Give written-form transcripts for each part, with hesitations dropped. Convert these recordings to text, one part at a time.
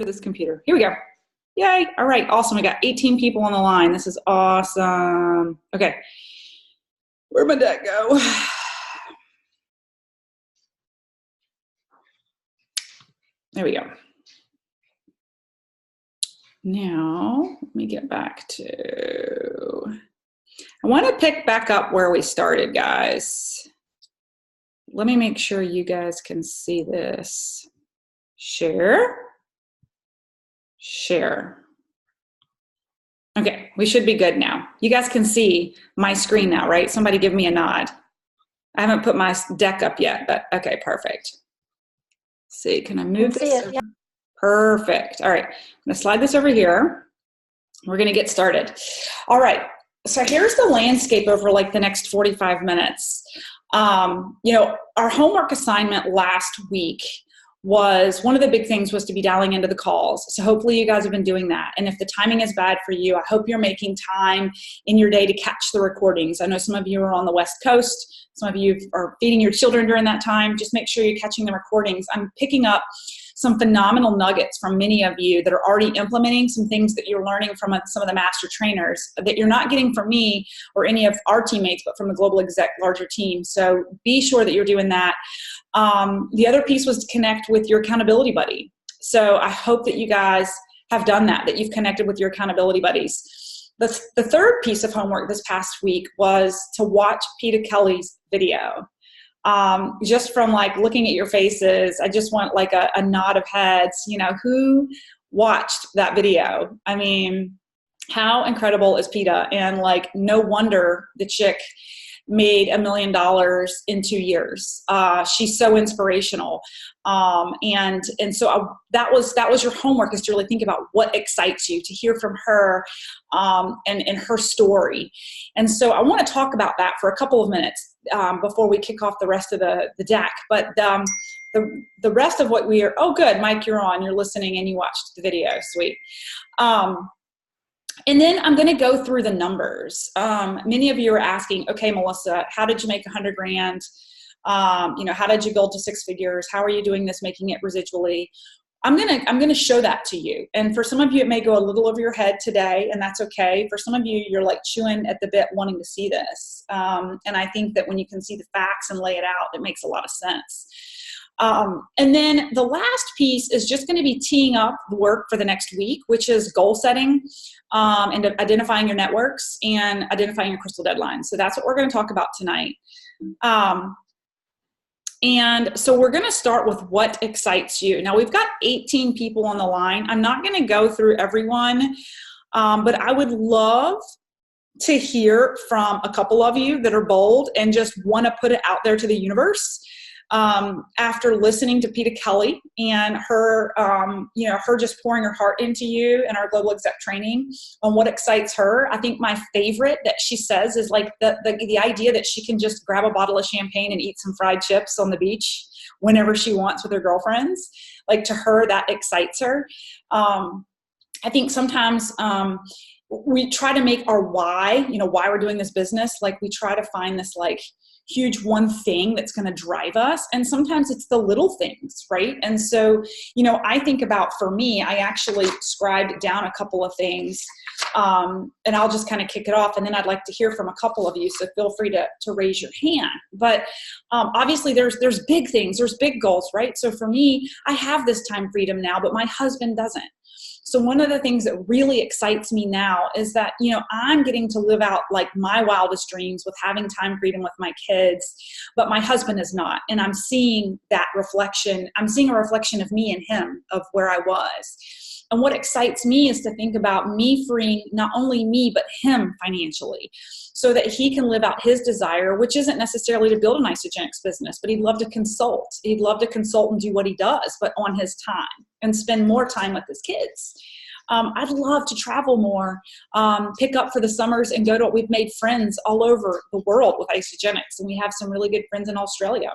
this computer. Here we go. Yay. All right. Awesome. We got 18 people on the line. This is awesome. Okay. Where'd my deck go? There we go. Now, let me get back to, I want to pick back up where we started, guys. Let me make sure you guys can see this. Share. Share. Okay, we should be good now. You guys can see my screen now, right? Somebody give me a nod. I haven't put my deck up yet, but okay, perfect. Let's see, can I move this? Yeah. Perfect. All right, I'm gonna slide this over here. We're gonna get started. All right, so here's the landscape over like the next 45 minutes. You know, our homework assignment last week was, one of the big things was to be dialing into the calls. So hopefully you guys have been doing that. And if the timing is bad for you, I hope you're making time in your day to catch the recordings. I know some of you are on the West Coast. Some of you are feeding your children during that time. Just make sure you're catching the recordings. I'm picking up some phenomenal nuggets from many of you that are already implementing some things that you're learning from some of the master trainers that you're not getting from me or any of our teammates, but from the Global Exec larger team. So be sure that you're doing that. The other piece was to connect with your accountability buddy. So I hope that you guys have done that you've connected with your accountability buddies. The third piece of homework this past week was to watch Peter Kelly's video. Just from like looking at your faces, I just want like a nod of heads, you know, who watched that video? I mean, how incredible is PETA? And like, no wonder the chick made $1 million in 2 years. She's so inspirational. And so that was your homework, is to really think about what excites you, to hear from her, and her story. And so I want to talk about that for a couple of minutes, before we kick off the rest of the deck. But, the rest of what we are, oh good, Mike, you're on, you're listening and you watched the video, sweet. And then I'm going to go through the numbers. Many of you are asking, okay, Melissa, how did you make 100 grand? You know, how did you build to 6 figures? How are you doing this, making it residually? I'm going to show that to you. And for some of you, it may go a little over your head today, and that's okay. For some of you, you're like chewing at the bit wanting to see this. And I think that when you can see the facts and lay it out, it makes a lot of sense. And then the last piece is just going to be teeing up the work for the next week, which is goal setting, and identifying your networks and identifying your crystal deadlines. So that's what we're going to talk about tonight. And so we're going to start with what excites you. Now we've got 18 people on the line. I'm not going to go through everyone, but I would love to hear from a couple of you that are bold and just want to put it out there to the universe. After listening to Peter Kelly and her, you know, her just pouring her heart into you and our global exec training on what excites her. I think my favorite that she says is like the idea that she can just grab a bottle of champagne and eat some fried chips on the beach whenever she wants with her girlfriends. Like, to her, that excites her. I think sometimes, we try to make our why, you know, why we're doing this business, like we try to find this like huge one thing that's going to drive us. And sometimes it's the little things, right? And so, you know, I think about, for me, I actually scribed down a couple of things, and I'll just kind of kick it off. And then I'd like to hear from a couple of you. So feel free to raise your hand. But obviously there's big things, there's big goals, right? So for me, I have this time freedom now, but my husband doesn't. So one of the things that really excites me now is that, you know, I'm getting to live out like my wildest dreams with having time freedom with my kids, but my husband is not. And I'm seeing that reflection. I'm seeing a reflection of me and him, of where I was. And what excites me is to think about me freeing not only me, but him financially, so that he can live out his desire, which isn't necessarily to build an Isagenix business, but he'd love to consult. He'd love to consult and do what he does, but on his time, and spend more time with his kids. I'd love to travel more, pick up for the summers and go to, we've made friends all over the world with Isagenix, and we have some really good friends in Australia.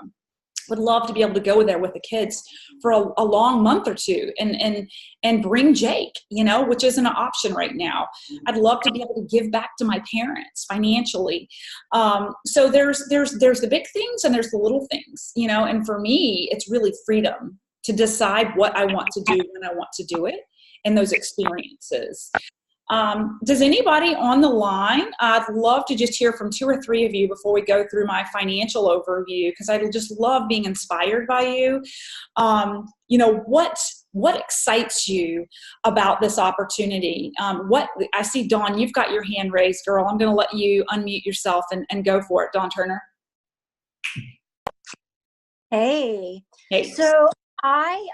Would love to be able to go there with the kids for a long month or two and bring Jake, you know, which isn't an option right now. I'd love to be able to give back to my parents financially. So there's the big things and there's the little things, you know, and for me, it's really freedom to decide what I want to do when I want to do it and those experiences. Does anybody on the line, I'd love to just hear from 2 or 3 of you before we go through my financial overview, because I just love being inspired by you. What excites you about this opportunity? I see, Dawn, you've got your hand raised, girl. I'm going to let you unmute yourself and go for it. Dawn Turner. Hey. So I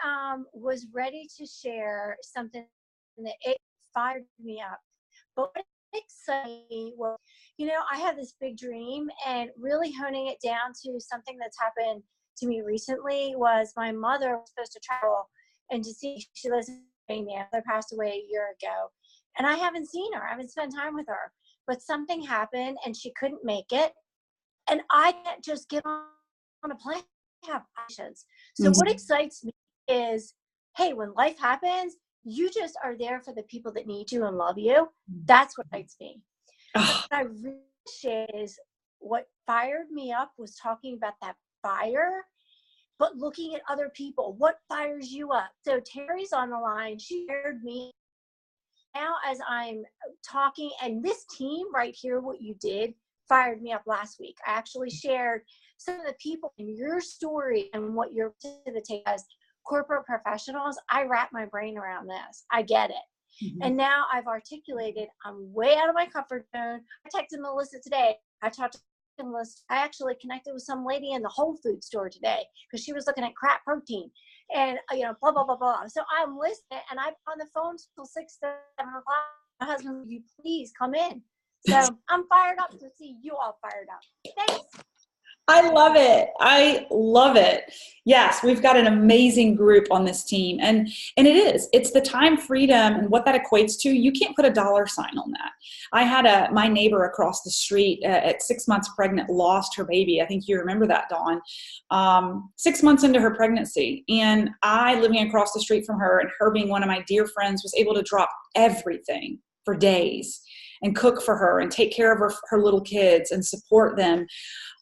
was ready to share something that it fired me up. But what excited me was, I have this big dream, and really honing it down to something that's happened to me recently was my mother was supposed to travel and to see, she lives in Pennsylvania. Mother passed away a year ago, and I haven't seen her. I haven't spent time with her. But something happened, and she couldn't make it. And I can't just get on a plane. I have options. So what excites me is, hey, when life happens, you just are there for the people that need you and love you. That's what excites me. What I really share is what fired me up was talking about that fire, but looking at other people. What fires you up? So Terry's on the line. She shared me. Now as I'm talking, and this team right here, what you did fired me up last week. I actually shared some of the people in your story and what you're to the table as corporate professionals. I wrap my brain around this. I get it. And now I've articulated, I'm way out of my comfort zone. I texted Melissa today. I talked to Melissa. I actually connected with some lady in the Whole Food store today because she was looking at crap protein and, blah, blah, blah, blah. So I'm listening, and I'm on the phone till 6, 7 o'clock. My husband, will you please come in? So I'm fired up to see you all fired up. Thanks. I love it. I love it. Yes, we've got an amazing group on this team. And it's the time freedom and what that equates to. You can't put a dollar sign on that. I had my neighbor across the street at 6 months pregnant, lost her baby. I think you remember that, Dawn. 6 months into her pregnancy. And I, living across the street from her and her being one of my dear friends, was able to drop everything for days and cook for her and take care of her little kids and support them.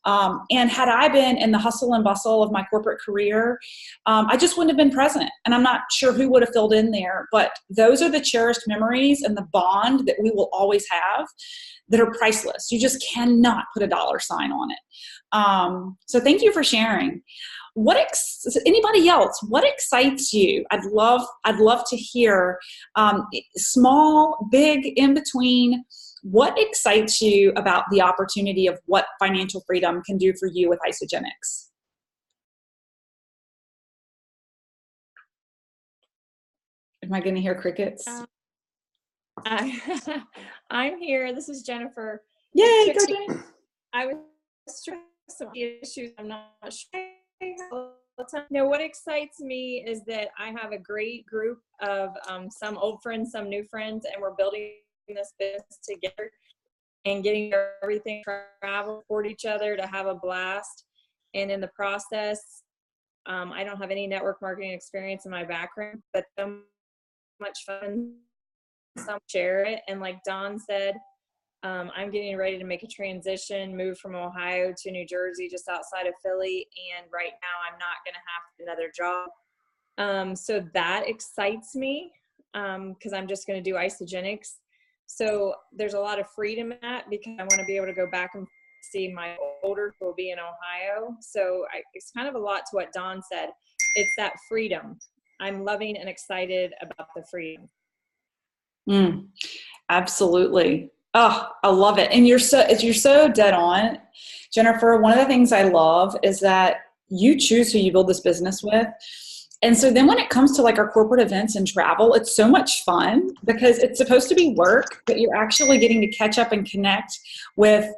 And had I been in the hustle and bustle of my corporate career, I just wouldn't have been present. And I'm not sure who would have filled in there, but those are the cherished memories and the bond that we will always have that are priceless. You just cannot put a dollar sign on it. So thank you for sharing. Anybody else, what excites you? I'd love to hear, small, big, in between. What excites you about the opportunity of what financial freedom can do for you with Isagenix? Am I going to hear crickets? I'm here. This is Jennifer. Yay, go Jen. I was stressed about the issues. I'm not sure. No, what excites me is that I have a great group of some old friends, some new friends, and we're building this business together and getting everything travel, support each other, to have a blast. And in the process, I don't have any network marketing experience in my background, but so much fun. Some share it. And like Dawn said, I'm getting ready to make a transition, move from Ohio to New Jersey, just outside of Philly. And right now I'm not going to have another job. So that excites me because I'm just going to do Isagenix. So there's a lot of freedom in that, because I want to be able to go back and see my older who will be in Ohio. So it's kind of a lot to what Dawn said. It's that freedom. I'm loving and excited about the freedom. Absolutely. Oh, I love it. And you're so dead on, Jennifer. One of the things I love is that you choose who you build this business with. And so then when it comes to like our corporate events and travel, it's so much fun because it's supposed to be work, but you're actually getting to catch up and connect with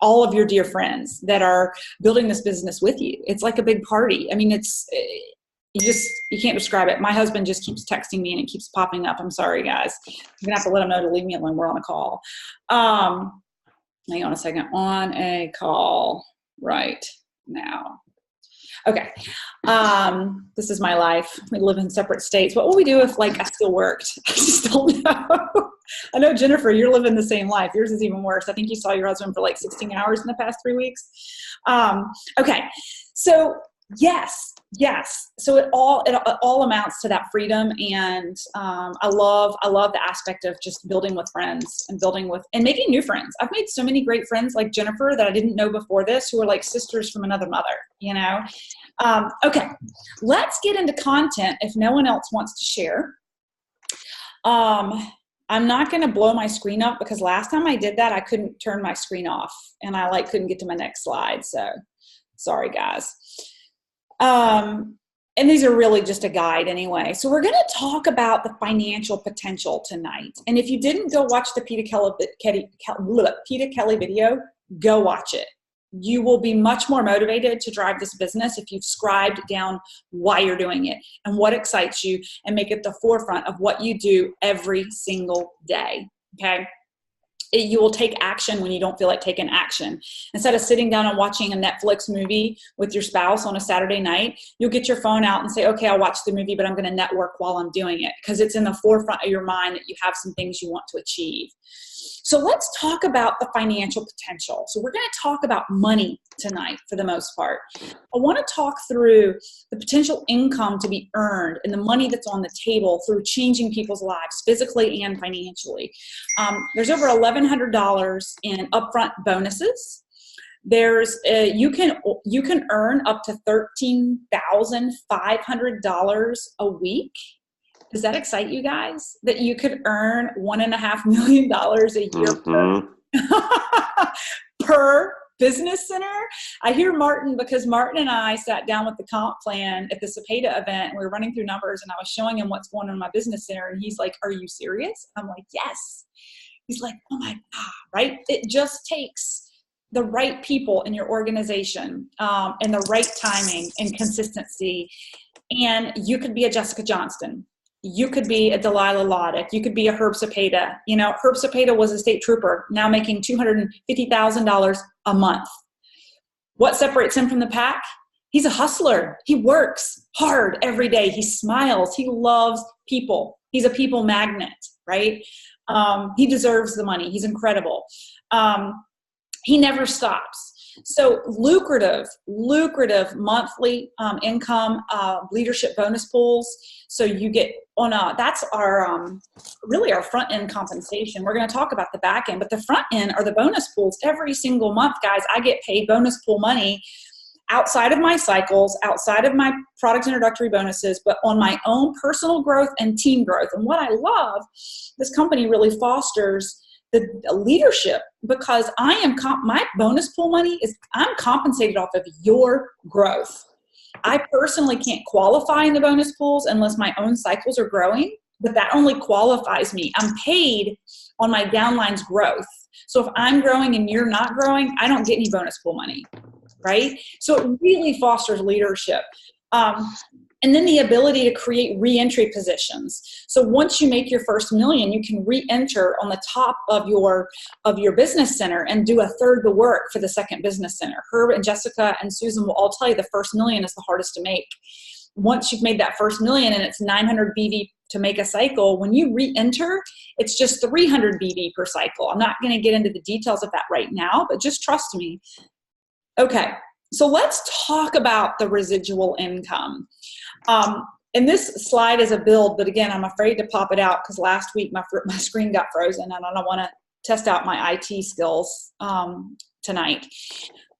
all of your dear friends that are building this business with you. It's like a big party. I mean, you can't describe it. My husband just keeps texting me and it keeps popping up. I'm sorry, guys. I'm gonna have to let him know to leave me alone. We're on a call. Hang on a second. On a call right now. Okay. This is my life. We live in separate states. What would we do if I still worked? I just don't know. I know, Jennifer, you're living the same life. Yours is even worse. I think you saw your husband for 16 hours in the past 3 weeks. Okay. So yes, Yes. So it all amounts to that freedom. And I love the aspect of just building with friends and making new friends. I've made so many great friends like Jennifer that I didn't know before this, who are like sisters from another mother, you know? Okay. Let's get into content if no one else wants to share. I'm not going to blow my screen up because last time I did that, I couldn't turn my screen off and I couldn't get to my next slide. So sorry guys. And these are really just a guide anyway. So we're going to talk about the financial potential tonight. And if you didn't go watch the Peter Kelly video, go watch it. You will be much more motivated to drive this business if you've scribed down why you're doing it and what excites you and make it the forefront of what you do every single day. Okay. You will take action when you don't feel like taking action. Instead of sitting down and watching a Netflix movie with your spouse on a Saturday night, you'll get your phone out and say, okay, I'll watch the movie, but I'm going to network while I'm doing it, because it's in the forefront of your mind that you have some things you want to achieve. So let's talk about the financial potential. So we're going to talk about money tonight for the most part. I want to talk through the potential income to be earned and the money that's on the table through changing people's lives physically and financially. There's over $1,100 in upfront bonuses. There's you can earn up to $13,500 a week. Does that excite you guys? That you could earn $1.5 million a year per business center? I hear Martin, because Martin and I sat down with the comp plan at the Cepeda event and we were running through numbers and I was showing him what's going on in my business center and he's like, are you serious? I'm like, yes. He's like, oh my God, right? It just takes the right people in your organization and the right timing and consistency. And you could be a Jessica Johnston. You could be a Delilah Loddick. You could be a Herb Cepeda. You know, Herb Cepeda was a state trooper, now making $250,000 a month. What separates him from the pack? He's a hustler. He works hard every day. He smiles. He loves people. He's a people magnet, right? He deserves the money. He's incredible. He never stops. So lucrative monthly income leadership bonus pools. So you get on that's our really our front end compensation. We're going to talk about the back end, but the front end are the bonus pools. Every single month, guys, I get paid bonus pool money outside of my cycles, outside of my product introductory bonuses, but on my own personal growth and team growth. And what I love, this company really fosters the leadership, because I am my bonus pool money is I'm compensated off of your growth. I personally can't qualify in the bonus pools unless my own cycles are growing, but that only qualifies me. I'm paid on my downline's growth. So if I'm growing and you're not growing, I don't get any bonus pool money, right? So it really fosters leadership. And then the ability to create re-entry positions. So once you make your first million, you can re-enter on the top of your business center and do a third the work for the second business center. Herb and Jessica and Susan will all tell you the first million is the hardest to make. Once you've made that first million and it's 900 BV to make a cycle, when you re-enter, it's just 300 BV per cycle. I'm not going to get into the details of that right now, but just trust me. Okay, so let's talk about the residual income. And this slide is a build, but again, I'm afraid to pop it out because last week my screen got frozen and I don't want to test out my IT skills tonight.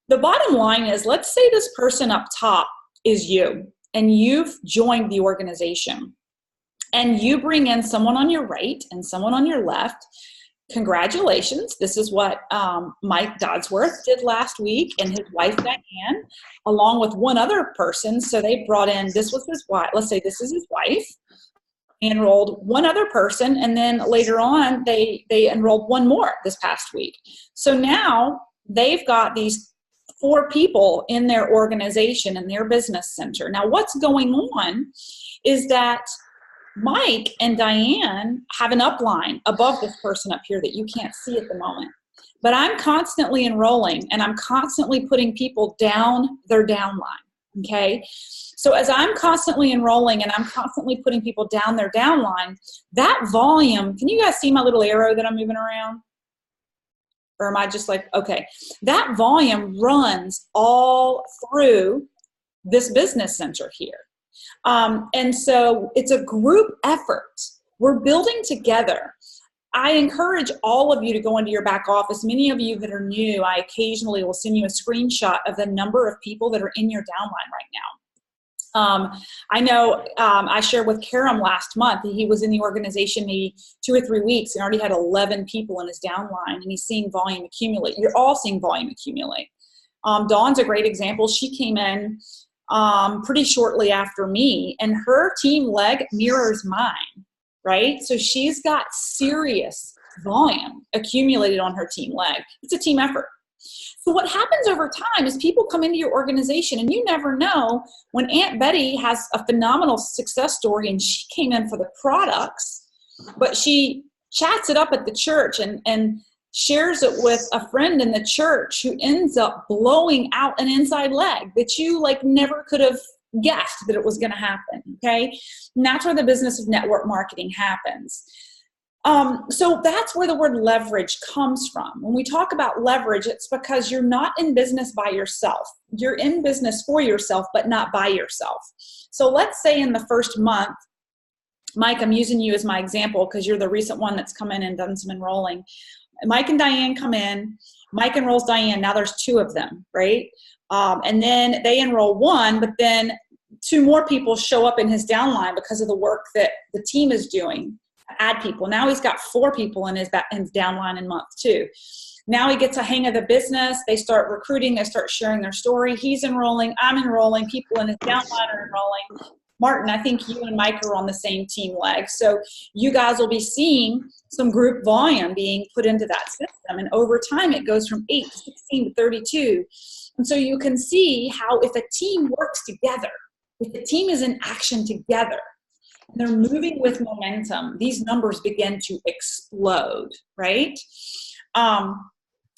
The bottom line is, let's say this person up top is you and you've joined the organization and you bring in someone on your right and someone on your left. Congratulations. This is what Mike Dodsworth did last week and his wife Diane, along with one other person. So they brought in, this was his wife, let's say this is his wife, enrolled one other person, and then later on they enrolled one more this past week. So now they've got these 4 people in their organization, in their business center. Now what's going on is that Mike and Diane have an upline above this person up here that you can't see at the moment. But I'm constantly enrolling and I'm constantly putting people down their downline, okay? So as I'm constantly enrolling and I'm constantly putting people down their downline, that volume, can you guys see my little arrow that I'm moving around? Or am I just like, okay. That volume runs all through this business center here. And so it's a group effort. We're building together. I encourage all of you to go into your back office. Many of you that are new, I occasionally will send you a screenshot of the number of people that are in your downline right now. I know I shared with Karam last month. He was in the organization maybe 2 or 3 weeks and already had 11 people in his downline, and he's seeing volume accumulate. You're all seeing volume accumulate. Dawn's a great example. She came in pretty shortly after me, and her team leg mirrors mine, right? So she's got serious volume accumulated on her team leg. It's a team effort. So what happens over time is people come into your organization, and you never know when Aunt Betty has a phenomenal success story and she came in for the products, but she chats it up at the church and shares it with a friend in the church who ends up blowing out an inside leg that you like never could have guessed that it was going to happen. Okay. And that's where the business of network marketing happens. So that's where the word leverage comes from. When we talk about leverage, it's because you're not in business by yourself. You're in business for yourself, but not by yourself. So let's say in the first month, Mike, I'm using you as my example because you're the recent one that's come in and done some enrolling. Mike and Diane come in. Mike enrolls Diane. Now there's 2 of them, right? And then they enroll 1, but then 2 more people show up in his downline because of the work that the team is doing. Add people. Now he's got 4 people in his downline in month 2. Now he gets a hang of the business. They start recruiting. They start sharing their story. He's enrolling. I'm enrolling. People in his downline are enrolling. Martin, I think you and Mike are on the same team leg. So you guys will be seeing some group volume being put into that system. And over time, it goes from 8 to 16 to 32. And so you can see how if a team works together, if the team is in action together, they're moving with momentum, these numbers begin to explode, right?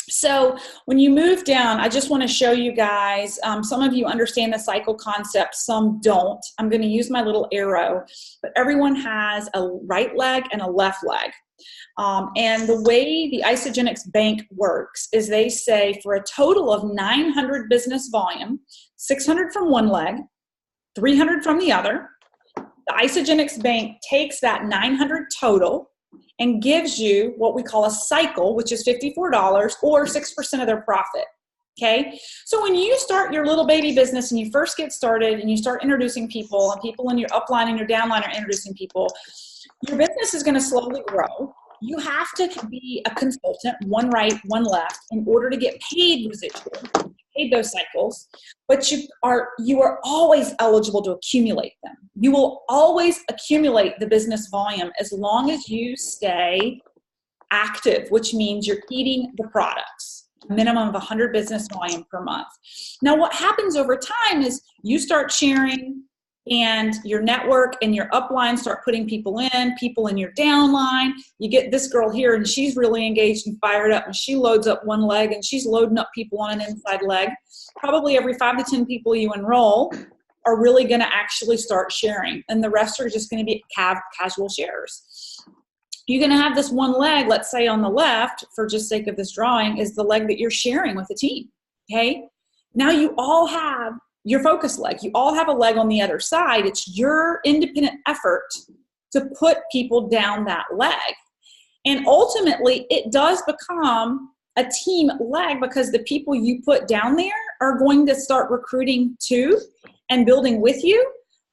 So when you move down, I just want to show you guys, some of you understand the cycle concept, some don't. I'm going to use my little arrow, but everyone has a right leg and a left leg. And the way the Isagenix bank works is they say for a total of 900 business volume, 600 from one leg, 300 from the other, the Isagenix bank takes that 900 total and gives you what we call a cycle, which is $54 or 6% of their profit. Okay. So when you start your little baby business and you first get started and you start introducing people and people in your upline and your downline are introducing people, your business is going to slowly grow. You have to be a consultant, one right, one left, in order to get paid residual, paid those cycles, but you are always eligible to accumulate them. You will always accumulate the business volume as long as you stay active, which means you're eating the products, a minimum of 100 business volume per month. Now, what happens over time is you start sharing and your network and your upline start putting people in your downline. You get this girl here and she's really engaged and fired up and she loads up one leg and she's loading up people on an inside leg. Probably every 5 to 10 people you enroll are really going to actually start sharing, and the rest are just going to be casual shares. You're going to have this one leg, let's say on the left, for just sake of this drawing, is the leg that you're sharing with the team. Okay. Now you all have your focus leg. You all have a leg on the other side. It's your independent effort to put people down that leg. And ultimately, it does become a team leg because the people you put down there are going to start recruiting too and building with you.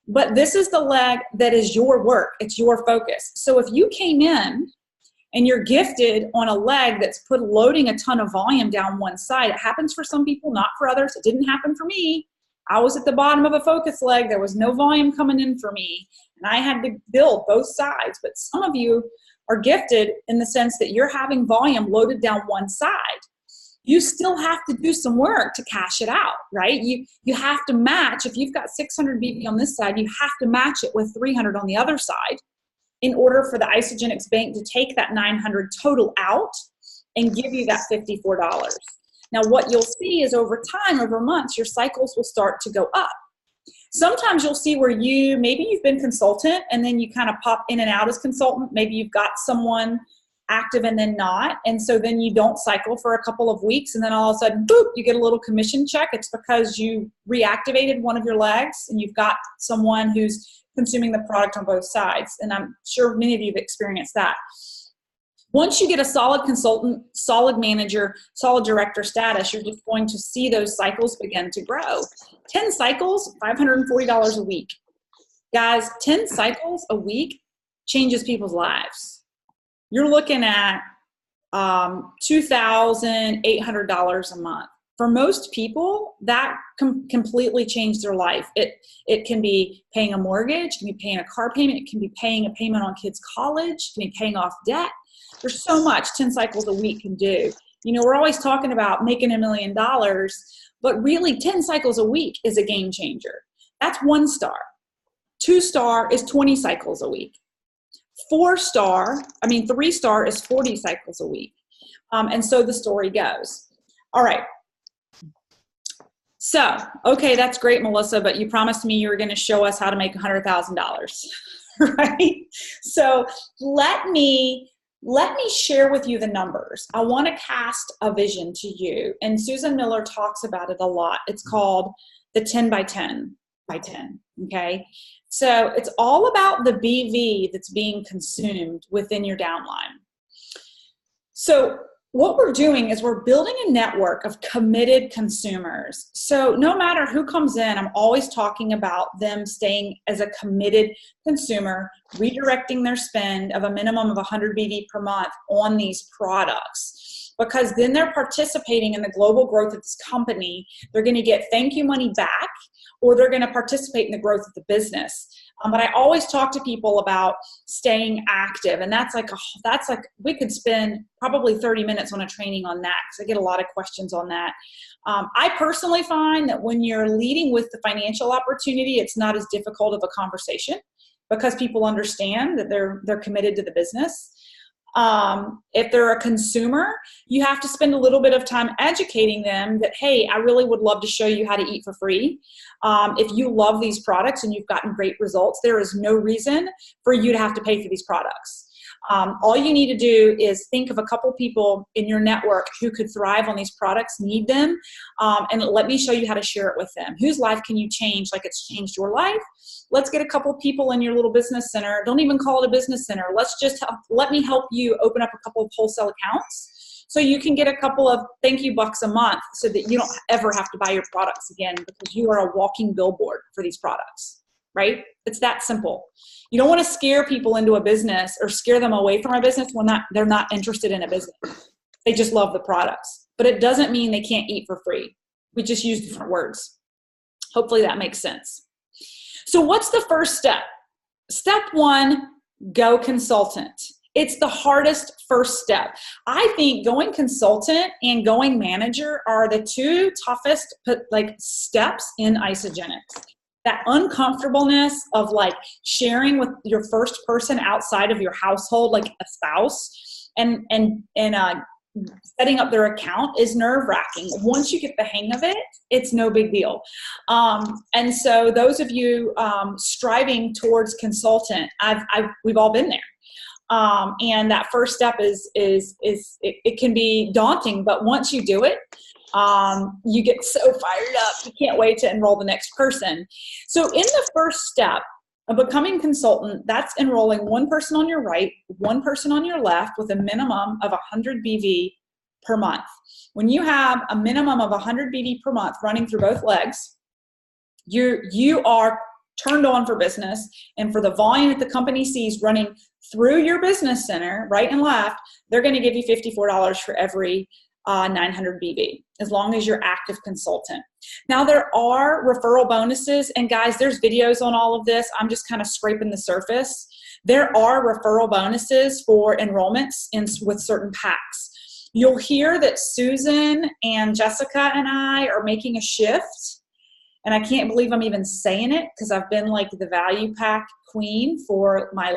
But this is the leg that is your work. It's your focus. So if you came in and you're gifted on a leg that's loading a ton of volume down one side, it happens for some people, not for others. It didn't happen for me. I was at the bottom of a focus leg. There was no volume coming in for me, and I had to build both sides. But some of you are gifted in the sense that you're having volume loaded down one side. You still have to do some work to cash it out, right? You have to match. If you've got 600 BV on this side, you have to match it with 300 on the other side in order for the Isagenix bank to take that 900 total out and give you that $54. Now, what you'll see is over time, over months, your cycles will start to go up. Sometimes you'll see where maybe you've been consultant and then you kind of pop in and out as consultant. Maybe you've got someone active and then not. And so then you don't cycle for a couple of weeks, and then all of a sudden, boop, you get a little commission check. It's because you reactivated one of your legs and you've got someone who's consuming the product on both sides. And I'm sure many of you have experienced that. Once you get a solid consultant, solid manager, solid director status, you're just going to see those cycles begin to grow. 10 cycles, $540 a week. Guys, 10 cycles a week changes people's lives. You're looking at $2,800 a month. For most people, that completely changed their life. It can be paying a mortgage, it can be paying a car payment, it can be paying a payment on kids' college, it can be paying off debt. There's so much 10 cycles a week can do. You know, we're always talking about making $1 million, but really 10 cycles a week is a game changer. That's 1 star. 2 star is 20 cycles a week. 3 star is 40 cycles a week. And so the story goes. All right. So, okay, that's great, Melissa, but you promised me you were going to show us how to make $100,000, right? So let me share with you the numbers. I want to cast a vision to you, and Susan Miller talks about it a lot. It's called the 10 by 10 by 10, okay? So it's all about the BV that's being consumed within your downline. So what we're doing is we're building a network of committed consumers. So no matter who comes in, I'm always talking about them staying as a committed consumer, redirecting their spend of a minimum of 100 BV per month on these products. Because then they're participating in the global growth of this company. They're going to get thank you money back, or they're going to participate in the growth of the business. But I always talk to people about staying active, and that's like we could spend probably 30 minutes on a training on that, because I get a lot of questions on that. I personally find that when you're leading with the financial opportunity, it's not as difficult of a conversation because people understand that they're committed to the business. If they're a consumer, you have to spend a little bit of time educating them that, hey, I really would love to show you how to eat for free. If you love these products and you've gotten great results, there is no reason for you to have to pay for these products. All you need to do is think of a couple people in your network who could thrive on these products, need them, and let me show you how to share it with them. Whose life can you change like it's changed your life? Let's get a couple people in your little business center. Don't even call it a business center. Let me help you open up a couple of wholesale accounts so you can get a couple of thank you bucks a month so that you don't ever have to buy your products again, because you are a walking billboard for these products, right? It's that simple. You don't want to scare people into a business or scare them away from a business when they're not interested in a business. They just love the products. But it doesn't mean they can't eat for free. We just use different words. Hopefully that makes sense. So what's the first step? Step 1, go consultant. It's the hardest first step. I think going consultant and going manager are the 2 toughest steps in Isagenix. That uncomfortableness of sharing with your first person outside of your household, like a spouse, and setting up their account is nerve-wracking. Once you get the hang of it, it's no big deal. And so those of you striving towards consultant, we've all been there. And that first step it can be daunting, but once you do it, you get so fired up, you can't wait to enroll the next person. So in the first step of becoming consultant, that's enrolling 1 person on your right, 1 person on your left with a minimum of 100 BV per month. When you have a minimum of 100 BV per month running through both legs, you are turned on for business, and for the volume that the company sees running through your business center, right and left, they're going to give you $54 for every 900 BV, as long as you're active consultant. Now there are referral bonuses, and guys, there's videos on all of this. I'm just kind of scraping the surface. There are referral bonuses for enrollments with certain packs. You'll hear that Susan and Jessica and I are making a shift, and I can't believe I'm even saying it because I've been the value pack queen for my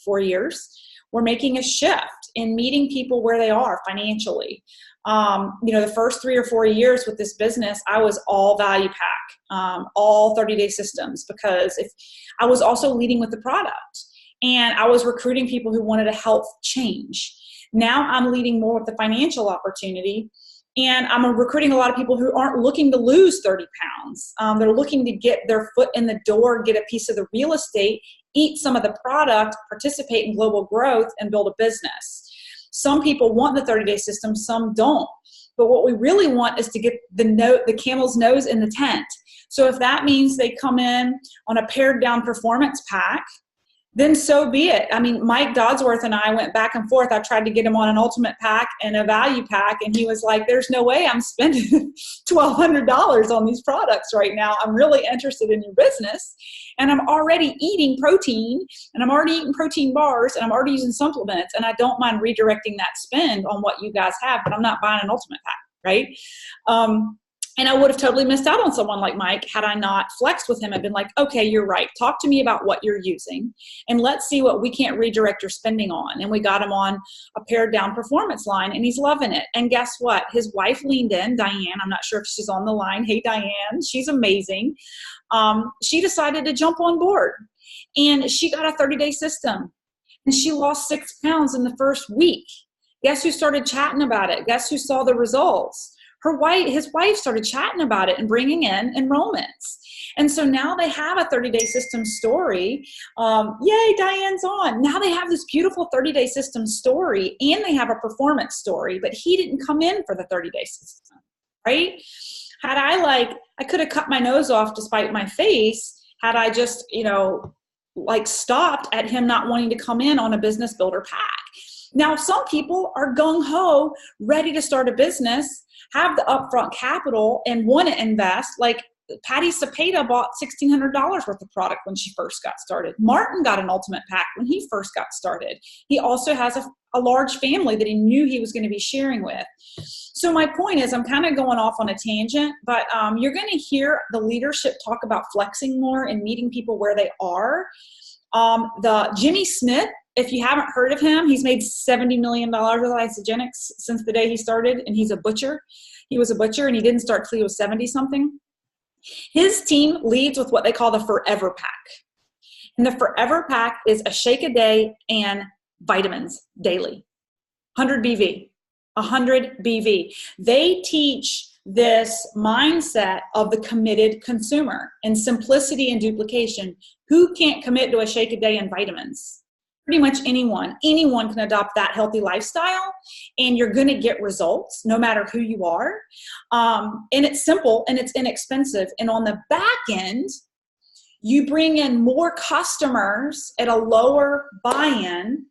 4 years. We're making a shift in meeting people where they are financially. The first 3 or 4 years with this business, I was all value pack, all 30-day systems, because if I was also leading with the product, and I was recruiting people who wanted a health change. Now I'm leading more with the financial opportunity. And I'm recruiting a lot of people who aren't looking to lose 30 pounds. They're looking to get their foot in the door, get a piece of the real estate, eat some of the product, participate in global growth, and build a business. Some people want the 30-day system, some don't. But what we really want is to get the camel's nose in the tent. So if that means they come in on a pared down performance pack, then so be it. I mean, Mike Dodsworth and I went back and forth. I tried to get him on an ultimate pack and a value pack, and he was like, there's no way I'm spending $1,200 on these products right now. I'm really interested in your business, and I'm already eating protein, and I'm already eating protein bars, and I'm already using supplements, and I don't mind redirecting that spend on what you guys have, but I'm not buying an ultimate pack, right? And I would have totally missed out on someone like Mike had I not flexed with him and been like, okay, you're right. Talk to me about what you're using, and let's see what we can't redirect your spending on. And we got him on a pared down performance line, and he's loving it. And guess what? His wife leaned in, Diane. I'm not sure if she's on the line. Hey, Diane, she's amazing. She decided to jump on board, and she got a 30-day system, and she lost 6 pounds in the first week. Guess who started chatting about it? Guess who saw the results? His wife started chatting about it and bringing in enrollments. And so now they have a 30-day system story. Yay, Diane's on. Now they have this beautiful 30-day system story, and they have a performance story, but he didn't come in for the 30-day system, right? Had I could have cut my nose off despite my face had I just, stopped at him not wanting to come in on a business builder pack. Now, some people are gung-ho, ready to start a business, have the upfront capital, and want to invest. Like Patty Cepeda bought $1,600 worth of product when she first got started. Martin got an ultimate pack when he first got started. He also has a large family that he knew he was going to be sharing with. So my point is, I'm kind of going off on a tangent, but you're going to hear the leadership talk about flexing more and meeting people where they are. The Jimmy Smith, if you haven't heard of him, he's made $70 million with Isagenix since the day he started, and he's a butcher. He was a butcher, and he didn't start till he was 70-something. His team leads with what they call the Forever Pack. And the Forever Pack is a shake a day and vitamins daily. 100 BV. 100 BV. They teach this mindset of the committed consumer and simplicity and duplication. Who can't commit to a shake a day and vitamins? Pretty much anyone. Anyone can adopt that healthy lifestyle, and you're going to get results no matter who you are. And it's simple and it's inexpensive. And on the back end, you bring in more customers at a lower buy-in,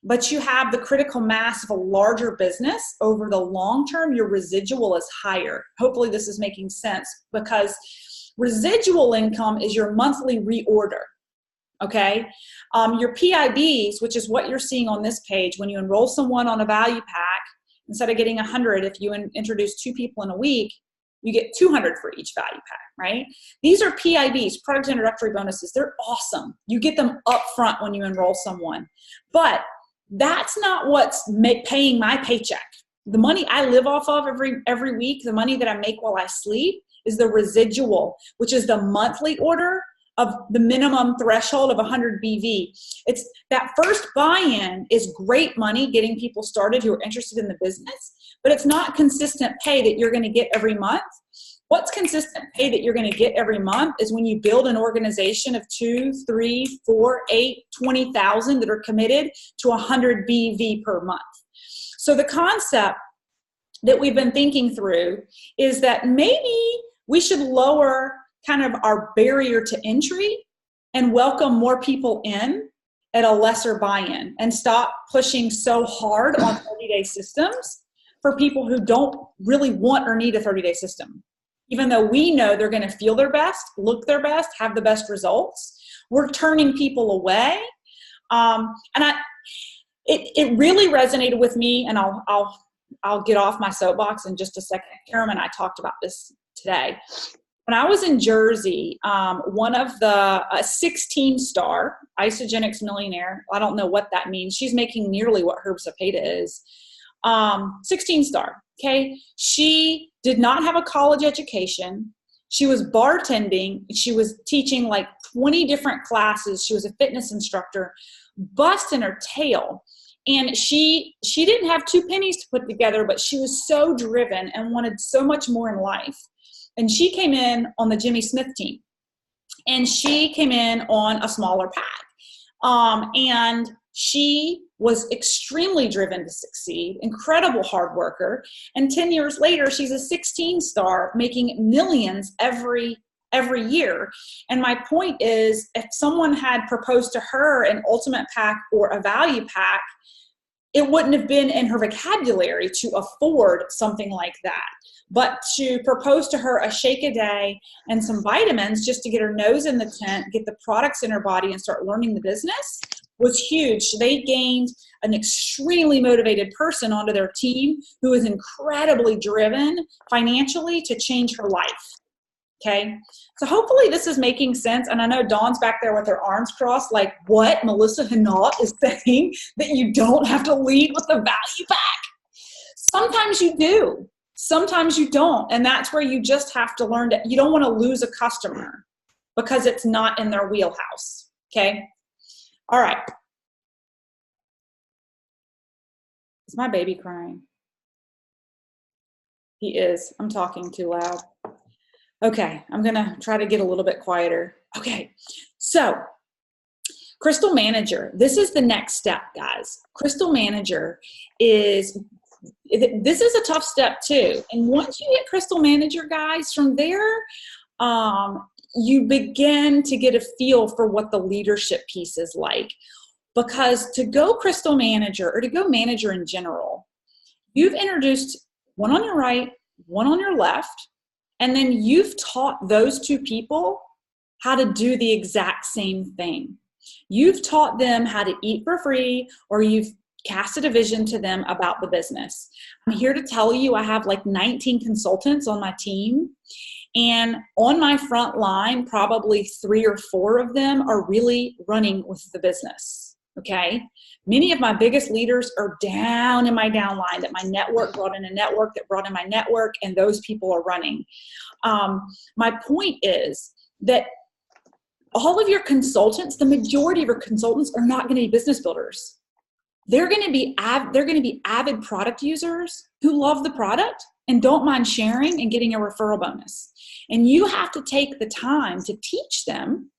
but you have the critical mass of a larger business. Over the long term, your residual is higher. Hopefully this is making sense, because residual income is your monthly reorder. Okay. Your PIBs, which is what you're seeing on this page, when you enroll someone on a value pack, instead of getting 100, if you introduce 2 people in a week, you get 200 for each value pack, right? These are PIBs, product introductory bonuses. They're awesome. You get them up front when you enroll someone. But that's not what's paying my paycheck. The money I live off of every week, the money that I make while I sleep, is the residual, which is the monthly order of the minimum threshold of 100 BV. It's that first buy-in is great money getting people started who are interested in the business, but it's not consistent pay that you're going to get every month. What's consistent pay that you're going to get every month is when you build an organization of 2, 3, 4, 8, 20,000 that are committed to 100 BV per month. So the concept that we've been thinking through is that maybe we should lower kind of our barrier to entry and welcome more people in at a lesser buy-in, and stop pushing so hard on 30-day systems for people who don't really want or need a 30-day system. Even though we know they're going to feel their best, look their best, have the best results, we're turning people away. It really resonated with me, and I'll get off my soapbox in just a second. Karen and I talked about this today. When I was in Jersey, one of the 16-star Isagenix millionaire, I don't know what that means. She's making nearly what Herb Cepeda is. 16-star, okay? She did not have a college education. She was bartending. She was teaching like 20 different classes. She was a fitness instructor, busting her tail. And she didn't have two pennies to put together, but she was so driven and wanted so much more in life. And she came in on the Jimmy Smith team. And she came in on a smaller pack. And she was extremely driven to succeed, incredible hard worker. And 10 years later, she's a 16 star making millions every year. And my point is, if someone had proposed to her an ultimate pack or a value pack, it wouldn't have been in her vocabulary to afford something like that. But to propose to her a shake a day and some vitamins just to get her nose in the tent, get the products in her body, and start learning the business was huge. They gained an extremely motivated person onto their team who is incredibly driven financially to change her life. Okay, so hopefully this is making sense. And I know Dawn's back there with her arms crossed, like, what Melissa Hinault is saying, that you don't have to lead with the value pack. Sometimes you do. Sometimes you don't. And that's where you just have to learn that you don't want to lose a customer because it's not in their wheelhouse. Okay. All right. Is my baby crying? He is. I'm talking too loud. Okay, I'm going to try to get a little bit quieter. Okay, so Crystal Manager. This is the next step, guys. Crystal Manager this is a tough step too. And once you get Crystal Manager, guys, from there, you begin to get a feel for what the leadership piece is like. Because to go Crystal Manager, or to go manager in general, you've introduced one on your right, one on your left, and then you've taught those two people how to do the exact same thing. You've taught them how to eat for free, or you've casted a vision to them about the business. I'm here to tell you I have like 19 consultants on my team. And on my front line, probably 3 or 4 of them are really running with the business. Okay. Many of my biggest leaders are down in my downline, that my network brought in a network that brought in my network, and those people are running. My point is that all of your consultants, the majority of your consultants, are not going to be business builders. They're going to be avid product users who love the product and don't mind sharing and getting a referral bonus. And you have to take the time to teach them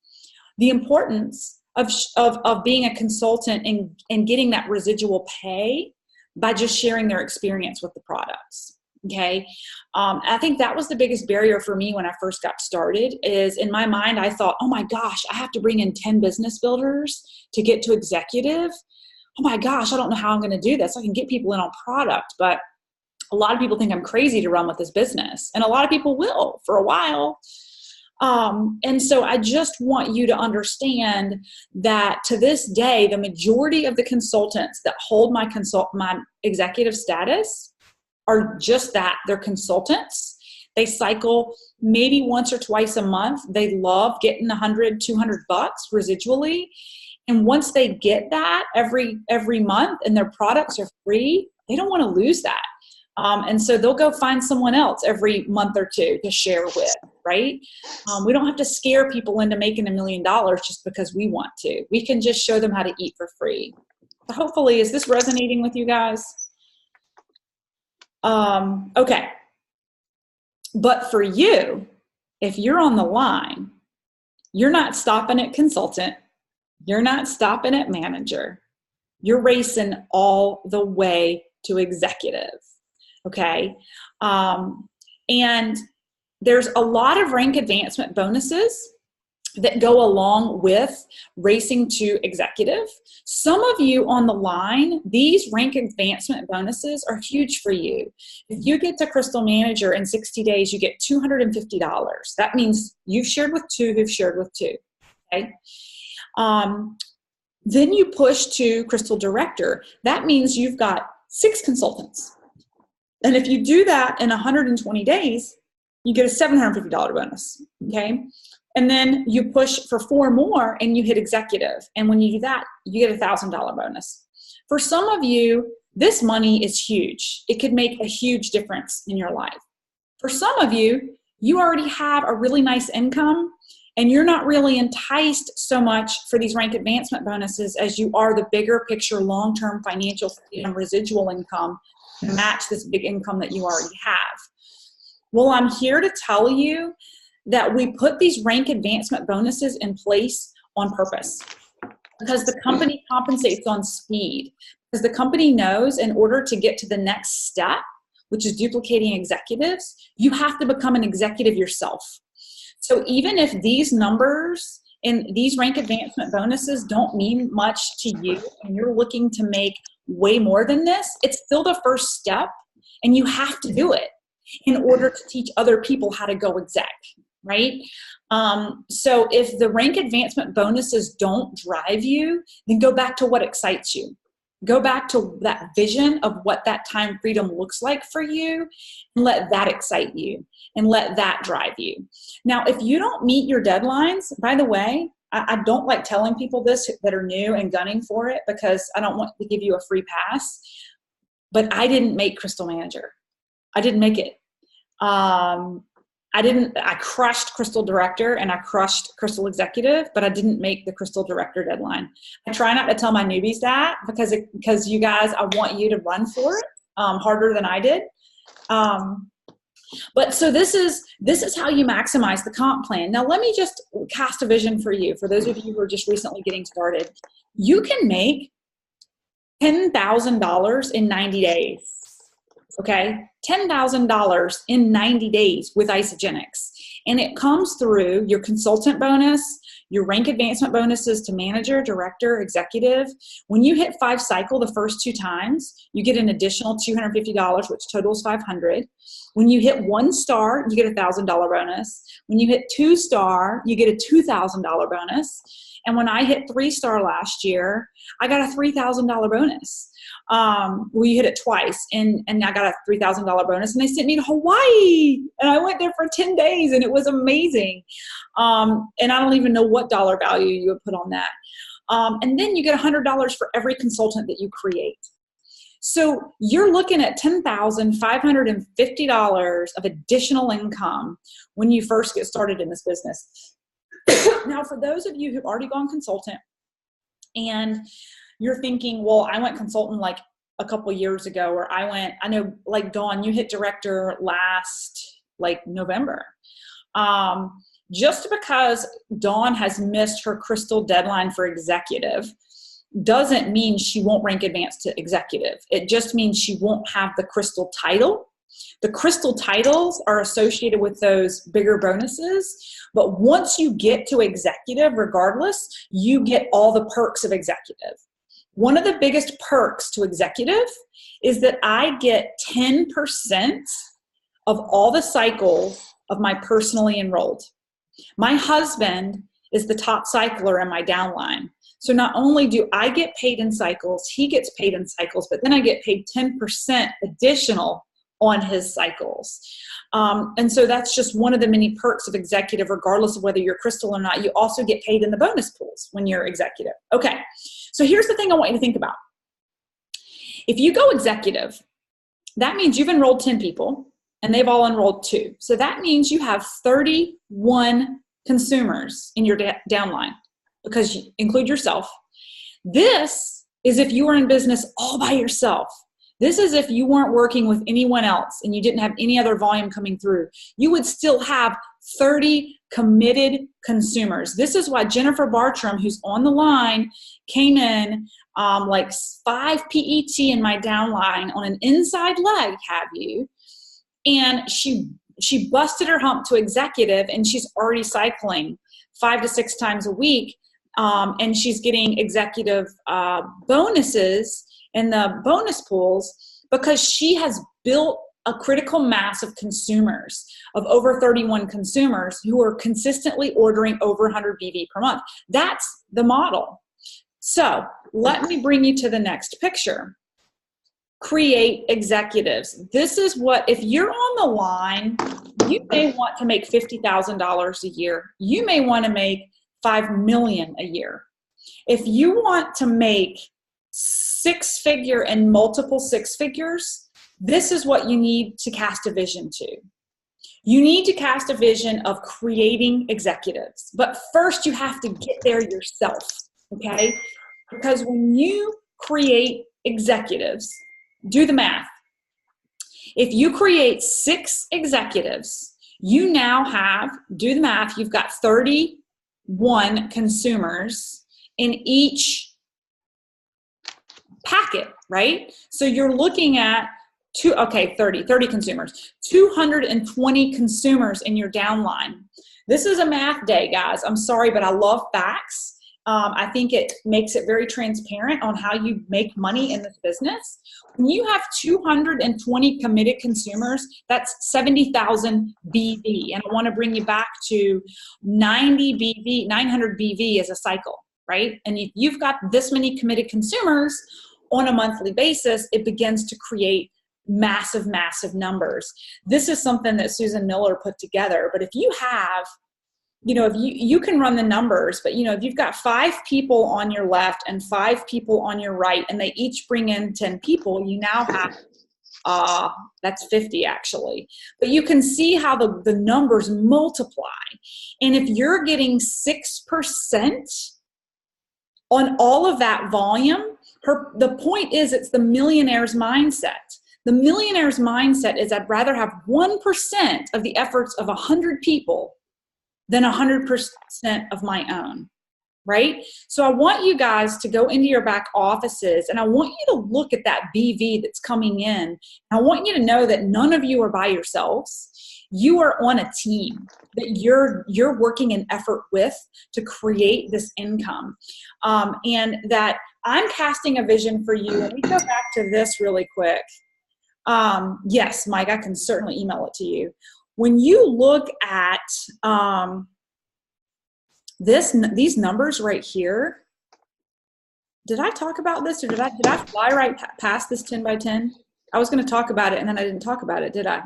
the importance of being a consultant and getting that residual pay by just sharing their experience with the products. Okay. I think that was the biggest barrier for me when I first got started. Is in my mind, I thought, oh my gosh, I have to bring in 10 business builders to get to executive. Oh my gosh, I don't know how I'm going to do this. I can get people in on product, but a lot of people think I'm crazy to run with this business. And a lot of people will for a while. And so I just want you to understand that to this day, the majority of the consultants that hold my executive status are just that. They're consultants. They cycle maybe once or twice a month. They love getting $100, $200 residually. And once they get that every month and their products are free, they don't want to lose that. And so they'll go find someone else every month or two to share with, right? We don't have to scare people into making $1 million just because we want to. We can just show them how to eat for free. So hopefully, is this resonating with you guys? Okay. But for you, if you're on the line, you're not stopping at consultant. You're not stopping at manager. You're racing all the way to executive. Okay. And there's a lot of rank advancement bonuses that go along with racing to executive. Some of you on the line, these rank advancement bonuses are huge for you. If you get to Crystal Manager in 60 days, you get $250. That means you've shared with 2 who've shared with 2. Okay. Then you push to Crystal Director. That means you've got 6 consultants. And if you do that in 120 days, you get a $750 bonus, okay? And then you push for 4 more and you hit executive. And when you do that, you get a $1,000 bonus. For some of you, this money is huge. It could make a huge difference in your life. For some of you, you already have a really nice income and you're not really enticed so much for these rank advancement bonuses as you are the bigger picture, long-term financial freedom, residual income to match this big income that you already have. Well, I'm here to tell you that we put these rank advancement bonuses in place on purpose, because the company compensates on speed. Because the company knows in order to get to the next step, which is duplicating executives, you have to become an executive yourself. So even if these numbers and these rank advancement bonuses don't mean much to you and you're looking to make way more than this, it's still the first step, and you have to do it in order to teach other people how to go exec, right? So if the rank advancement bonuses don't drive you, then go back to what excites you. Go back to that vision of what that time freedom looks like for you, and let that excite you and let that drive you. Now, if you don't meet your deadlines, by the way, I don't like telling people this that are new and gunning for it, because I don't want to give you a free pass, but I didn't make Crystal Manager. I didn't make it. I crushed Crystal Director and I crushed Crystal Executive, but I didn't make the Crystal Director deadline. I try not to tell my newbies that because you guys, I want you to run for it harder than I did. But so this is how you maximize the comp plan. Now let me just cast a vision for you. For those of you who are just recently getting started, you can make $10,000 in 90 days. Okay, $10,000 in 90 days with Isagenix. And it comes through your consultant bonus, your rank advancement bonuses to manager, director, executive. When you hit 5 cycle the first 2 times, you get an additional $250, which totals $500. When you hit 1 star, you get a $1,000 bonus. When you hit 2 star, you get a $2,000 bonus. And when I hit 3 star last year, I got a $3,000 bonus. We hit it twice, and I got a $3,000 bonus, and they sent me to Hawaii, and I went there for 10 days, and it was amazing. And I don't even know what dollar value you would put on that. And then you get $100 for every consultant that you create. So you're looking at $10,550 of additional income when you first get started in this business. Now, for those of you who've already gone consultant and you're thinking, well, I went consultant like a couple years ago, or I know like Dawn, you hit director last like November. Just because Dawn has missed her Crystal deadline for executive doesn't mean she won't rank advanced to executive. It just means she won't have the Crystal title. The Crystal titles are associated with those bigger bonuses, but once you get to executive, regardless, you get all the perks of executive. One of the biggest perks to executive is that I get 10% of all the cycles of my personally enrolled. My husband is the top cycler in my downline. So not only do I get paid in cycles, he gets paid in cycles, but then I get paid 10% additional on his cycles. And so that's just one of the many perks of executive, regardless of whether you're Crystal or not. You also get paid in the bonus pools when you're executive. Okay, so here's the thing I want you to think about. If you go executive, that means you've enrolled 10 people and they've all enrolled 2. So that means you have 31 consumers in your downline, because you include yourself. This is if you were in business all by yourself. This is if you weren't working with anyone else and you didn't have any other volume coming through. You would still have 30 committed consumers. This is why Jennifer Bartram, who's on the line, came in like 5 PET in my downline on an inside leg, have you? And she busted her hump to executive, and she's already cycling 5 to 6 times a week. And she's getting executive bonuses in the bonus pools because she has built a critical mass of consumers, of over 31 consumers who are consistently ordering over 100 BV per month. That's the model. So let me bring you to the next picture. Create executives. This is what, if you're on the line, you may want to make $50,000 a year. You may want to make $5 million a year. If you want to make 6-figure and multiple 6 figures, this is what you need to cast a vision to. You need to cast a vision of creating executives, but first you have to get there yourself, okay? Because when you create executives, do the math. If you create 6 executives, you now have, do the math, you've got 31 consumers in each packet, right? So you're looking at 30 consumers, 220 consumers in your downline. This is a math day, guys. I'm sorry, but I love facts. I think it makes it very transparent on how you make money in this business. When you have 220 committed consumers, that's 70,000 BV. And I want to bring you back to 900 BV as a cycle, right? And if you've got this many committed consumers on a monthly basis, it begins to create massive, massive numbers. This is something that Susan Miller put together. But if you have, if you can run the numbers, but if you've got 5 people on your left and 5 people on your right, and they each bring in 10 people, you now have, that's 50 actually. But you can see how the numbers multiply. And if you're getting 6% on all of that volume, the point is it's the millionaire's mindset. The millionaire's mindset is I'd rather have 1% of the efforts of 100 people than 100% of my own, right? So I want you guys to go into your back offices, and I want you to look at that BV that's coming in. And I want you to know that none of you are by yourselves. You are on a team that you're working an effort with to create this income. And that I'm casting a vision for you. Let me go back to this really quick. Yes, Mike, I can certainly email it to you. When you look at these numbers right here, did I talk about this, or did I fly right past this 10 by 10? I was going to talk about it, and then I didn't talk about it, did I?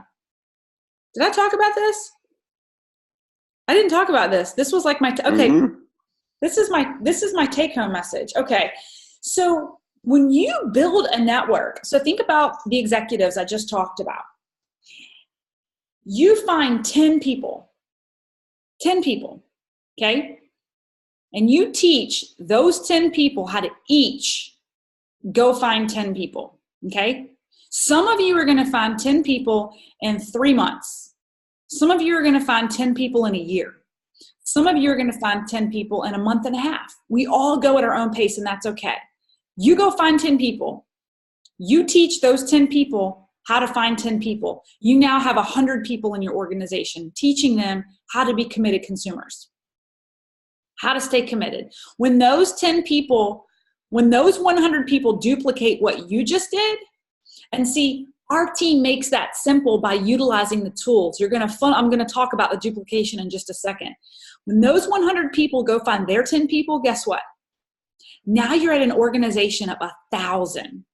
Did I talk about this? I didn't talk about this. This was like my okay. Mm-hmm. This is my take-home message. Okay, so when you build a network, so think about the executives I just talked about. You find 10 people, okay? And you teach those 10 people how to each go find 10 people, okay? Some of you are going to find 10 people in 3 months. Some of you are going to find 10 people in a year. Some of you are going to find 10 people in a month and a half. We all go at our own pace, and that's okay. You go find 10 people. You teach those 10 people how to find 10 people. You now have 100 people in your organization, teaching them how to be committed consumers, how to stay committed. When those 10 people, when those 100 people duplicate what you just did, and see, our team makes that simple by utilizing the tools. I'm going to talk about the duplication in just a second. When those 100 people go find their 10 people, guess what? Now you're at an organization of 1,000.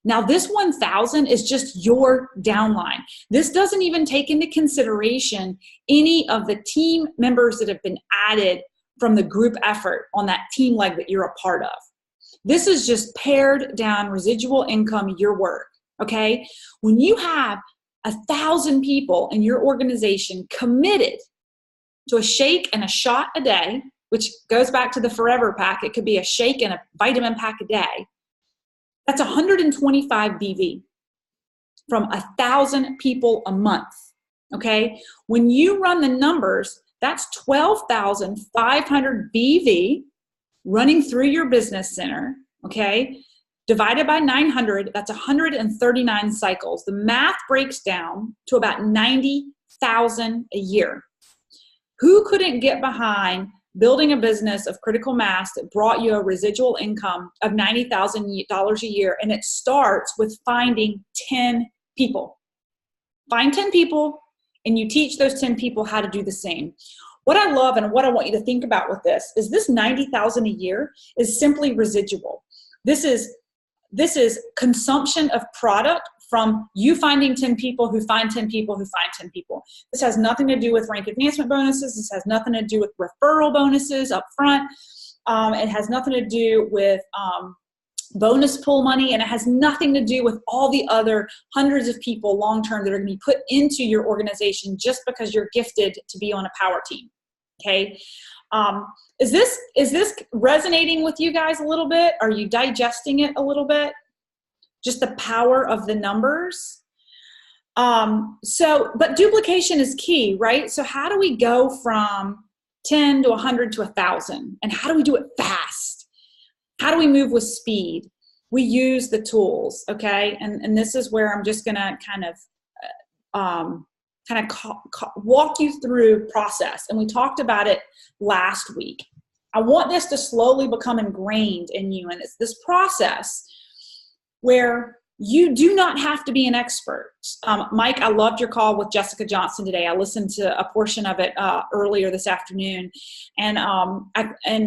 Now this 1,000 is just your downline. This doesn't even take into consideration any of the team members that have been added from the group effort on that team leg that you're a part of. This is just pared down residual income, your work, okay? When you have 1,000 people in your organization committed to a shake and a shot a day, which goes back to the forever pack. It could be a shake and a vitamin pack a day. That's 125 BV from 1,000 people a month, okay? When you run the numbers, that's 12,500 BV running through your business center, okay? Divided by 900, that's 139 cycles. The math breaks down to about 90,000 a year. Who couldn't get behind building a business of critical mass that brought you a residual income of $90,000 a year? And it starts with finding 10 people. Find 10 people, and you teach those 10 people how to do the same. What I love and what I want you to think about with this is this 90,000 a year is simply residual. This is consumption of product from you finding 10 people who find 10 people who find 10 people. This has nothing to do with rank advancement bonuses. This has nothing to do with referral bonuses up front. It has nothing to do with bonus pool money, and it has nothing to do with all the other hundreds of people long-term that are going to be put into your organization just because you're gifted to be on a power team. Okay. Is this resonating with you guys a little bit? Are you digesting it a little bit? Just the power of the numbers. But duplication is key, right? So how do we go from 10 to 100 to 1,000? And how do we do it fast? How do we move with speed? We use the tools, okay? And this is where I'm just gonna kind of walk you through process. And we talked about it last week. I want this to slowly become ingrained in you. And it's this process where you do not have to be an expert. Mike, I loved your call with Jessica Johnson today. I listened to a portion of it earlier this afternoon. And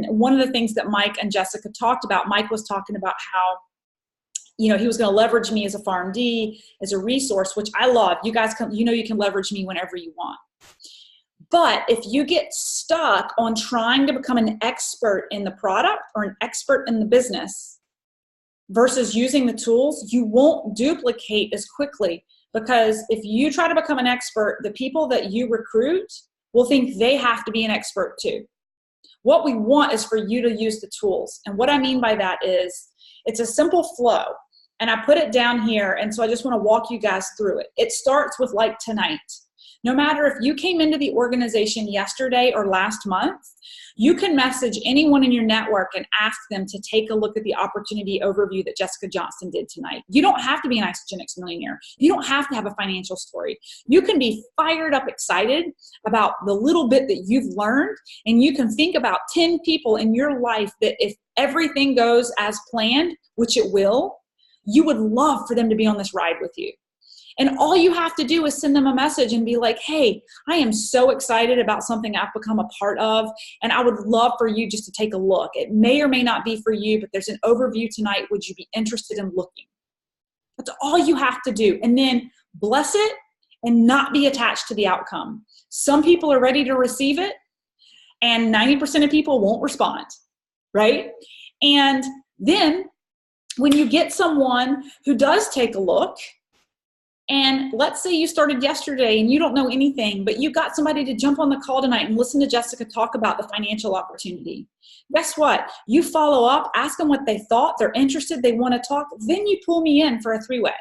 one of the things that Mike and Jessica talked about, Mike was talking about how, he was going to leverage me as a PharmD, as a resource, which I love. You guys you can leverage me whenever you want. But if you get stuck on trying to become an expert in the product or an expert in the business versus using the tools, you won't duplicate as quickly, because if you try to become an expert, the people that you recruit will think they have to be an expert too. What we want is for you to use the tools. And what I mean by that is it's a simple flow. And I put it down here, and so I just want to walk you guys through it. It starts with like tonight. No matter if you came into the organization yesterday or last month, you can message anyone in your network and ask them to take a look at the opportunity overview that Jessica Johnson did tonight. You don't have to be an Isagenix millionaire. You don't have to have a financial story. You can be fired up, excited about the little bit that you've learned, and you can think about 10 people in your life that if everything goes as planned, which it will, you would love for them to be on this ride with you. And all you have to do is send them a message and be like, hey, I am so excited about something I've become a part of, and I would love for you just to take a look. It may or may not be for you, but there's an overview tonight. Would you be interested in looking? That's all you have to do. And then bless it and not be attached to the outcome. Some people are ready to receive it, and 90% of people won't respond, right? And then when you get someone who does take a look, and let's say you started yesterday and you don't know anything, but you got somebody to jump on the call tonight and listen to Jessica talk about the financial opportunity. Guess what? You follow up, ask them what they thought, they're interested, they want to talk, then you pull me in for a three-way.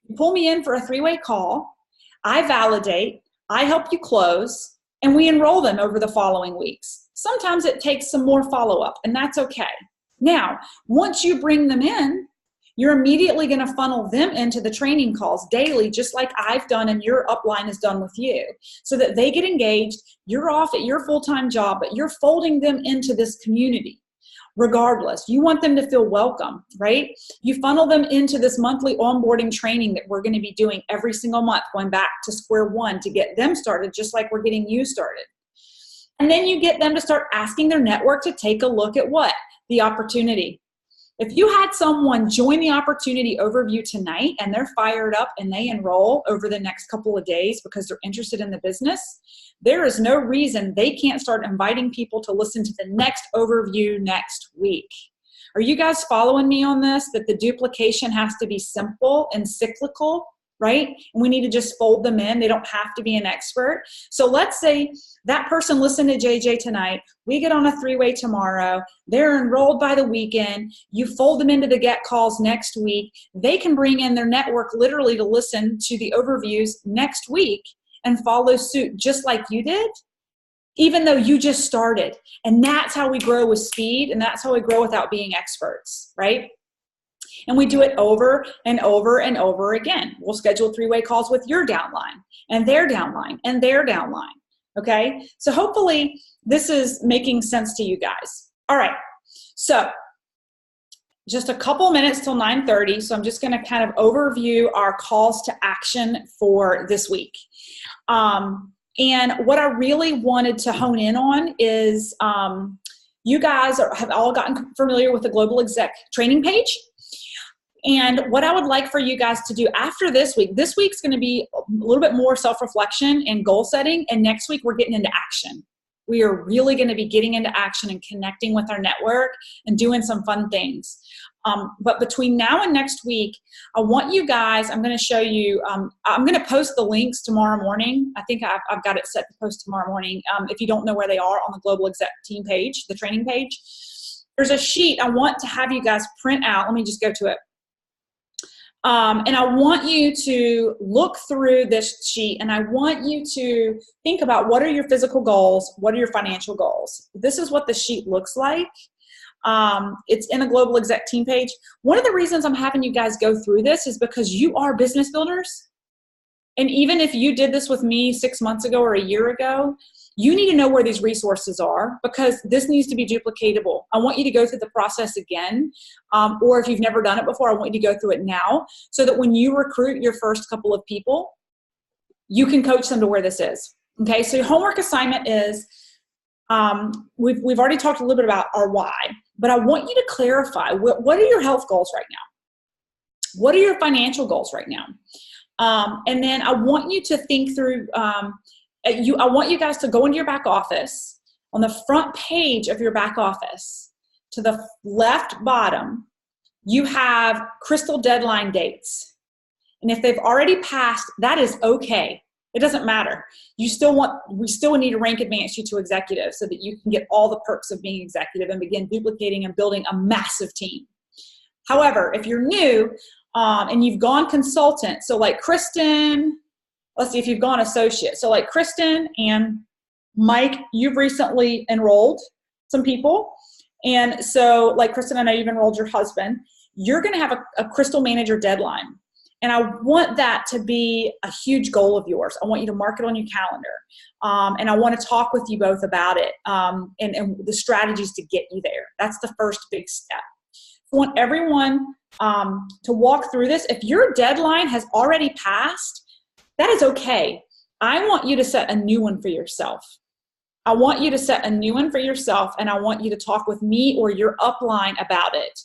You pull me in for a three-way call, I validate, I help you close, and we enroll them over the following weeks. Sometimes it takes some more follow-up, and that's okay. Now, once you bring them in, you're immediately going to funnel them into the training calls daily, just like I've done and your upline has done with you, so that they get engaged. You're off at your full-time job, but you're folding them into this community. Regardless, you want them to feel welcome, right? You funnel them into this monthly onboarding training that we're going to be doing every single month, going back to square one to get them started, just like we're getting you started. And then you get them to start asking their network to take a look at what? The opportunity. If you had someone join the opportunity overview tonight and they're fired up and they enroll over the next couple of days because they're interested in the business, there is no reason they can't start inviting people to listen to the next overview next week. Are you guys following me on this? That the duplication has to be simple and cyclical, right? And we need to just fold them in. They don't have to be an expert. So let's say that person listened to JJ tonight. We get on a three-way tomorrow. They're enrolled by the weekend. You fold them into the get calls next week. They can bring in their network literally to listen to the overviews next week and follow suit just like you did, even though you just started. And that's how we grow with speed, and that's how we grow without being experts, right? And we do it over and over and over again. We'll schedule three-way calls with your downline and their downline and their downline, okay? So hopefully this is making sense to you guys. All right, so just a couple minutes till 9:30, so I'm just gonna kind of overview our calls to action for this week. And what I really wanted to hone in on is you guys have all gotten familiar with the Global Exec training page. And what I would like for you guys to do after this week's going to be a little bit more self-reflection and goal setting. And next week, we're getting into action. We are really going to be getting into action and connecting with our network and doing some fun things. But between now and next week, I want you guys, I'm going to show you, I'm going to post the links tomorrow morning. I think I've got it set to post tomorrow morning. If you don't know where they are, on the Global Exec Team page, the training page, there's a sheet I want to have you guys print out. Let me just go to it. And I want you to look through this sheet, and I want you to think about, what are your physical goals? What are your financial goals? This is what the sheet looks like. It's in the Global Exec Team page. One of the reasons I'm having you guys go through this is because you are business builders. And even if you did this with me 6 months ago or a year ago, you need to know where these resources are, because this needs to be duplicatable. I want you to go through the process again. Or if you've never done it before, I want you to go through it now, so that when you recruit your first couple of people, you can coach them to where this is. Okay, so your homework assignment is, we've already talked a little bit about our why, but I want you to clarify, what are your health goals right now? What are your financial goals right now? And then I want you to think through, I want you guys to go into your back office. On the front page of your back office, to the left bottom, you have crystal deadline dates. And if they've already passed, that is okay. It doesn't matter. We still need to rank advance you to executive, so that you can get all the perks of being executive and begin duplicating and building a massive team. However, if you're new and you've gone consultant, so like Kristen, let's see if you've gone associate. So like Kristen and Mike, you've recently enrolled some people. And so like Kristen, I know you've enrolled your husband. You're going to have a crystal manager deadline. And I want that to be a huge goal of yours. I want you to mark it on your calendar. And I want to talk with you both about it, and the strategies to get you there. That's the first big step. I want everyone to walk through this. If your deadline has already passed, that is okay. I want you to set a new one for yourself. I want you to set a new one for yourself, and I want you to talk with me or your upline about it,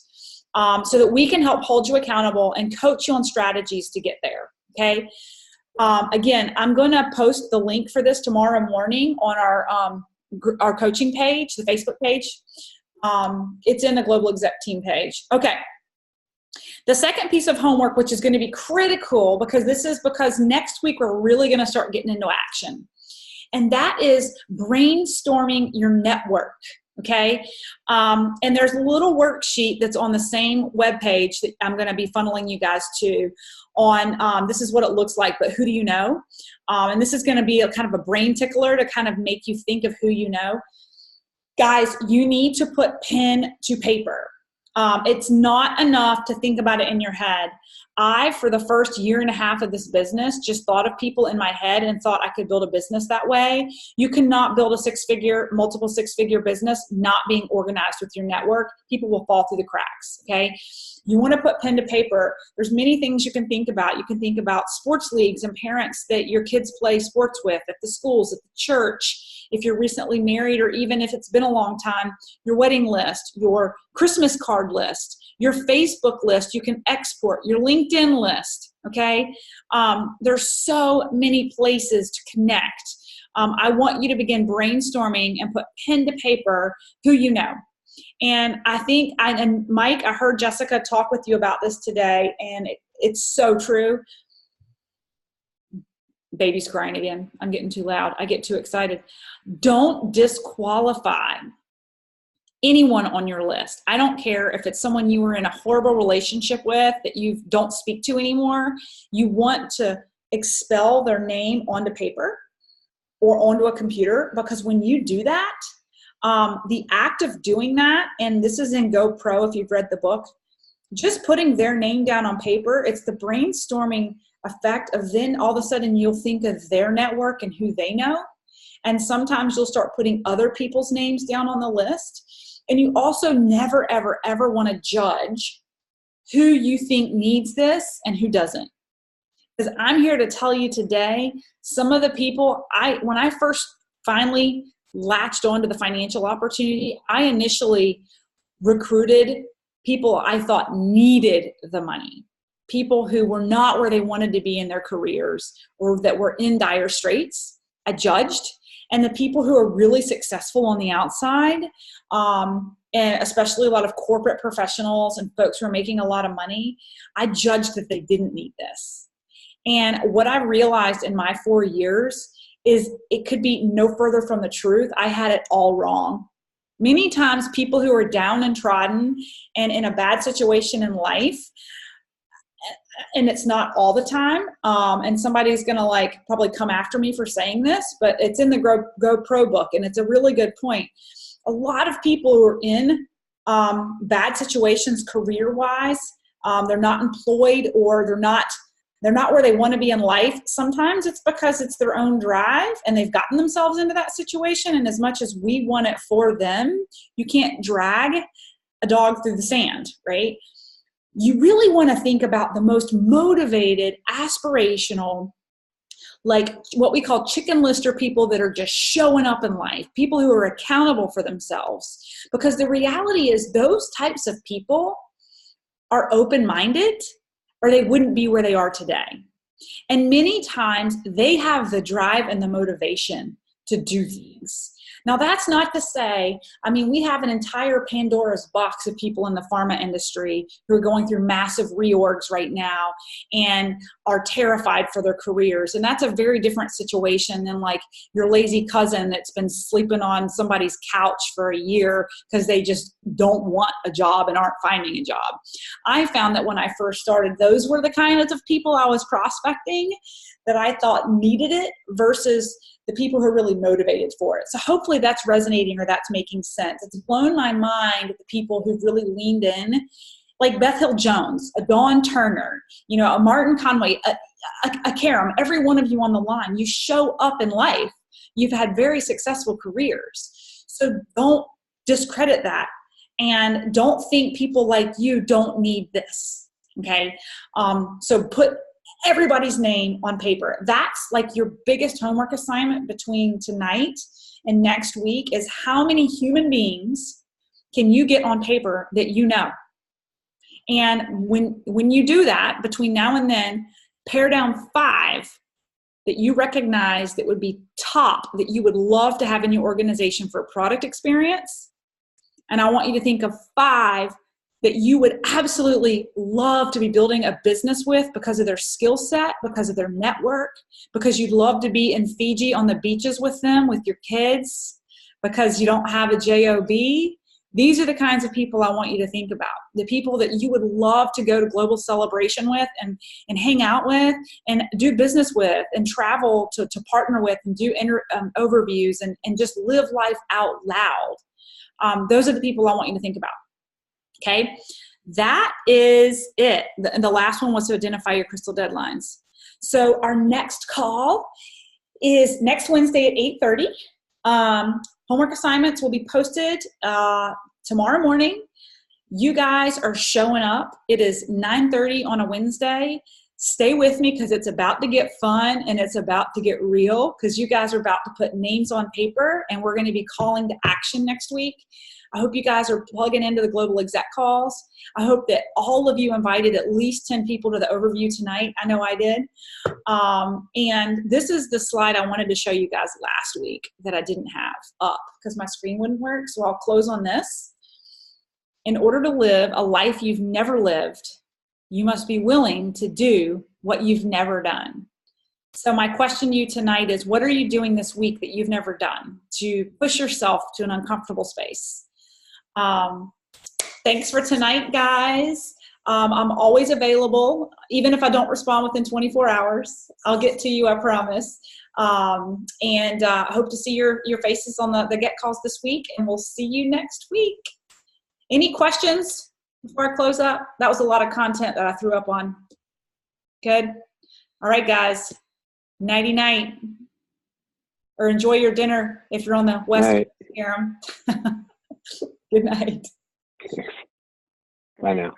so that we can help hold you accountable and coach you on strategies to get there, okay? Again, I'm going to post the link for this tomorrow morning on our coaching page, the Facebook page. It's in the Global Exec Team page. Okay. The second piece of homework, which is going to be critical, because next week we're really going to start getting into action. And that is brainstorming your network. Okay. And there's a little worksheet that's on the same webpage that I'm going to be funneling you guys to on, this is what it looks like, but who do you know? And this is going to be a kind of a brain tickler to kind of make you think of who you know. Guys, you need to put pen to paper. It's not enough to think about it in your head. For the first year and a half of this business, just thought of people in my head and thought I could build a business that way. You cannot build a multiple six-figure business not being organized with your network. People will fall through the cracks, okay? You want to put pen to paper. There's many things you can think about. You can think about sports leagues and parents that your kids play sports with at the schools, at the church. If you're recently married, or even if it's been a long time, your wedding list, your Christmas card list, your Facebook list, you can export your LinkedIn list, okay? There's so many places to connect. I want you to begin brainstorming and put pen to paper who you know. And I think, and Mike, I heard Jessica talk with you about this today, and it's so true. Baby's crying again. I'm getting too loud. I get too excited. Don't disqualify anyone on your list. I don't care if it's someone you were in a horrible relationship with that you don't speak to anymore. You want to expel their name onto paper or onto a computer, because when you do that, the act of doing that, and this is in GoPro if you've read the book, just putting their name down on paper, it's the brainstorming effect of then all of a sudden you'll think of their network and who they know. And sometimes you'll start putting other people's names down on the list. And you also never, ever, ever want to judge who you think needs this and who doesn't. Because I'm here to tell you today, some of the people, when I first finally latched onto the financial opportunity, I initially recruited people I thought needed the money. People who were not where they wanted to be in their careers or that were in dire straits, I judged. And the people who are really successful on the outside, and especially a lot of corporate professionals and folks who are making a lot of money, I judged that they didn't need this. And what I realized in my 4 years is it could be no further from the truth. I had it all wrong. Many times people who are down and trodden and in a bad situation in life, and it's not all the time, and somebody's going to like probably come after me for saying this, but it's in the GoPro book, and it's a really good point. A lot of people who are in bad situations career-wise, they're not employed, or they're not where they want to be in life. Sometimes it's because it's their own drive and they've gotten themselves into that situation. And as much as we want it for them, you can't drag a dog through the sand, right? You really want to think about the most motivated, aspirational, like what we call chicken lister people that are just showing up in life, people who are accountable for themselves. Because the reality is those types of people are open-minded, or they wouldn't be where they are today. And many times they have the drive and the motivation to do things. Now, that's not to say, I mean, we have an entire Pandora's box of people in the pharma industry who are going through massive reorgs right now and are terrified for their careers. And that's a very different situation than like your lazy cousin that's been sleeping on somebody's couch for a year because they just don't want a job and aren't finding a job. I found that when I first started, those were the kinds of people I was prospecting that I thought needed it versus the people who are really motivated for it. So hopefully that's resonating or that's making sense. It's blown my mind the people who've really leaned in, like Beth Hill Jones, a Dawn Turner, you know, a Martin Conway, a Karam, every one of you on the line, you show up in life. You've had very successful careers. So don't discredit that. And don't think people like you don't need this. Okay. So put everybody's name on paper. That's like your biggest homework assignment between tonight and next week is how many human beings can you get on paper that you know? And when you do that, between now and then, pare down 5 that you recognize that would be top, that you would love to have in your organization for product experience. And I want you to think of 5 that you would absolutely love to be building a business with because of their skill set, because of their network, because you'd love to be in Fiji on the beaches with them, with your kids, because you don't have a job. These are the kinds of people I want you to think about, the people that you would love to go to global celebration with and hang out with and do business with and travel to partner with and do overviews and just live life out loud. Those are the people I want you to think about. Okay, that is it. The last one was to identify your crystal deadlines. So our next call is next Wednesday at 8:30. Homework assignments will be posted tomorrow morning. You guys are showing up. It is 9:30 on a Wednesday. Stay with me because it's about to get fun and it's about to get real because you guys are about to put names on paper and we're going to be calling to action next week. I hope you guys are plugging into the global exec calls. I hope that all of you invited at least 10 people to the overview tonight. I know I did. And this is the slide I wanted to show you guys last week that I didn't have up because my screen wouldn't work. So I'll close on this. In order to live a life you've never lived, you must be willing to do what you've never done. So my question to you tonight is, what are you doing this week that you've never done to push yourself to an uncomfortable space? Thanks for tonight, guys. I'm always available. Even if I don't respond within 24 hours, I'll get to you, I promise. And I hope to see your faces on the Get Calls this week, and we'll see you next week. Any questions before I close up? That was a lot of content that I threw up on. Good. All right, guys. Nighty night. Or enjoy your dinner if you're on the West. Good night. Bye now.